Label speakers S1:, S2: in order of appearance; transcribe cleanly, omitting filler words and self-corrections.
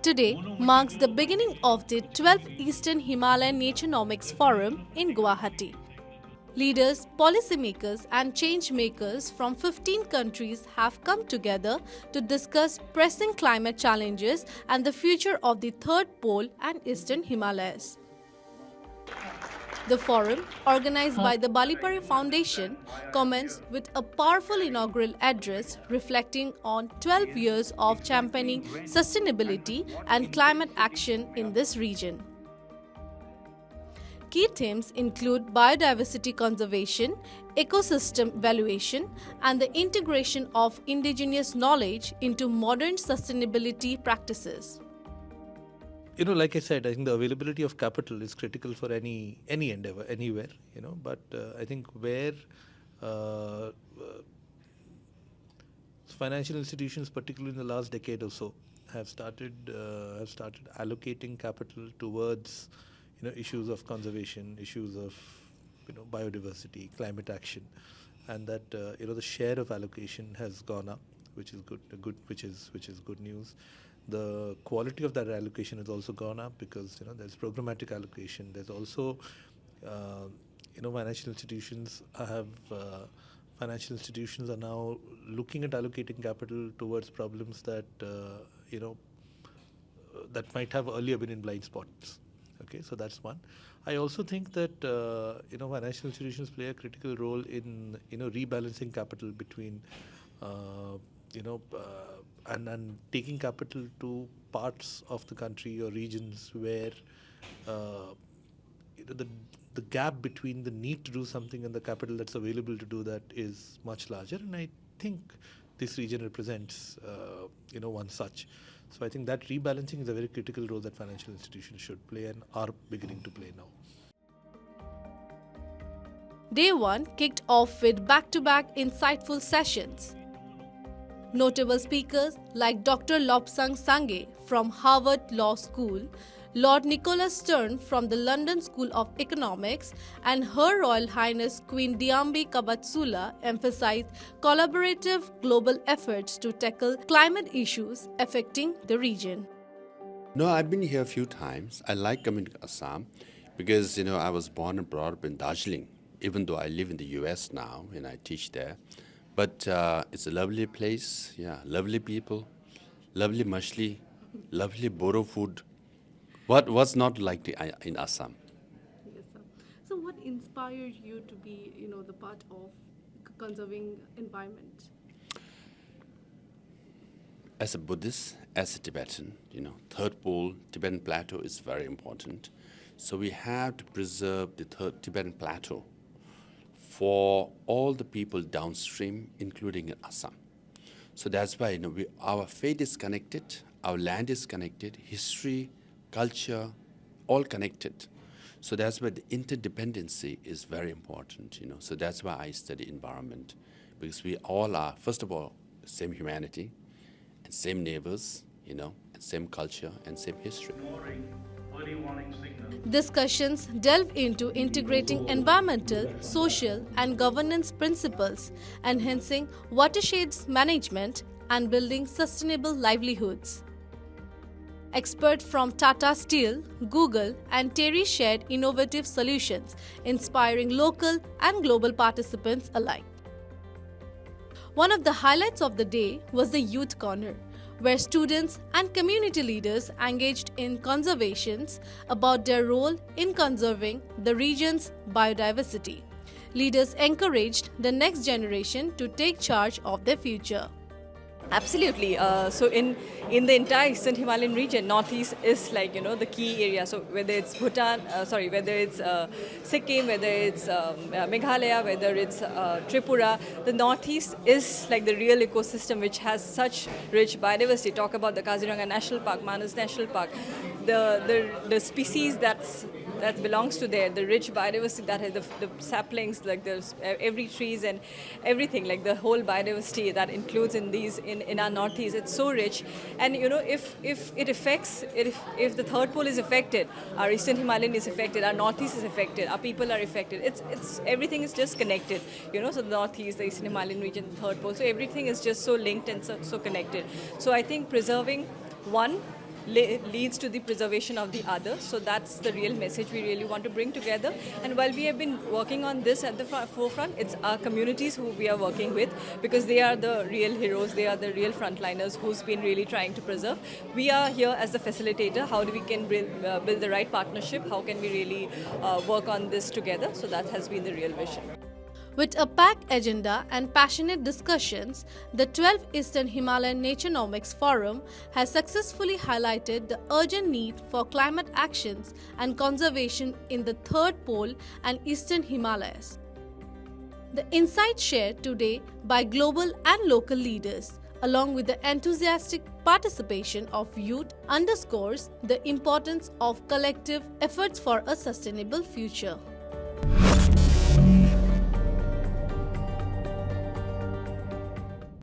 S1: Today marks the beginning of the 12th Eastern Himalayan Naturenomics Forum in Guwahati. Leaders, policymakers and change makers from 15 countries have come together to discuss pressing climate challenges and the future of the third pole and Eastern Himalayas. The forum, organized by the Balipara Foundation, commenced with a powerful inaugural address reflecting on 12 years of championing sustainability and climate action in this region. Key themes include biodiversity conservation, ecosystem valuation, and the integration of indigenous knowledge into modern sustainability practices.
S2: Like I said, I think the availability of capital is critical for any endeavor, anywhere, but I think where financial institutions, particularly in the last decade or so, have started allocating capital towards, issues of conservation, issues of, biodiversity, climate action, and that, the share of allocation has gone up, which is which is good news. The quality of that allocation has also gone up because there's programmatic allocation. There's also financial institutions are now looking at allocating capital towards problems that that might have earlier been in blind spots. Okay, so that's one. I also think that financial institutions play a critical role in rebalancing capital between and taking capital to parts of the country or regions where the gap between the need to do something and the capital that's available to do that is much larger. And I think this region represents one such. So I think that rebalancing is a very critical role that financial institutions should play and are beginning to play now.
S1: Day 1 kicked off with back-to-back insightful sessions. Notable speakers like Dr. Lobsang Sange from Harvard Law School, Lord Nicholas Stern from the London School of Economics, and Her Royal Highness Queen Diambi Kabatsula emphasized collaborative global efforts to tackle climate issues affecting the region.
S3: No, I've been here a few times. I like coming to Assam because, I was born and brought up in Darjeeling, even though I live in the US now and I teach there. But it's a lovely place, lovely people, lovely mashli, lovely Boro food. What's not like in Assam?
S1: Yes, sir. So what inspired you to be, the part of conserving environment?
S3: As a Buddhist, as a Tibetan, third pole, Tibetan plateau is very important. So we have to preserve the third Tibetan plateau for all the people downstream, including in Assam. So that's why our faith is connected, our land is connected, history, culture, all connected. So that's why the interdependency is very important. So that's why I study environment, because we all are, first of all, the same humanity, and same neighbors, and same culture and same history.
S1: Discussions delve into integrating environmental, social, and governance principles, enhancing watersheds management, and building sustainable livelihoods. Experts from Tata Steel, Google, and Terry shared innovative solutions, inspiring local and global participants alike. One of the highlights of the day was the Youth Corner, where students and community leaders engaged in conversations about their role in conserving the region's biodiversity. Leaders encouraged the next generation to take charge of their future.
S4: Absolutely. So in the entire Eastern Himalayan region, Northeast is the key area. So whether it's whether it's Sikkim, whether it's Meghalaya, whether it's Tripura, the Northeast is like the real ecosystem which has such rich biodiversity. Talk about the Kaziranga National Park, Manas National Park, the species that belongs to there, the rich biodiversity that has the saplings, like every trees and everything, like the whole biodiversity that includes in our Northeast. It's so rich, and if the third pole is affected, our Eastern Himalayan is affected, our Northeast is affected, our people are affected. It's everything is just connected. So the Northeast, the Eastern Himalayan region, the third pole. So everything is just so linked and so connected. So I think preserving one leads to the preservation of the other. So that's the real message we really want to bring together. And while we have been working on this at the forefront, it's our communities who we are working with, because they are the real heroes, they are the real frontliners who's been really trying to preserve. We are here as the facilitator. How do we can build the right partnership? How can we really work on this together? So that has been the real vision.
S1: With a packed agenda and passionate discussions, the 12th Eastern Himalayan Naturenomics Forum has successfully highlighted the urgent need for climate actions and conservation in the Third Pole and Eastern Himalayas. The insights shared today by global and local leaders, along with the enthusiastic participation of youth, underscores the importance of collective efforts for a sustainable future.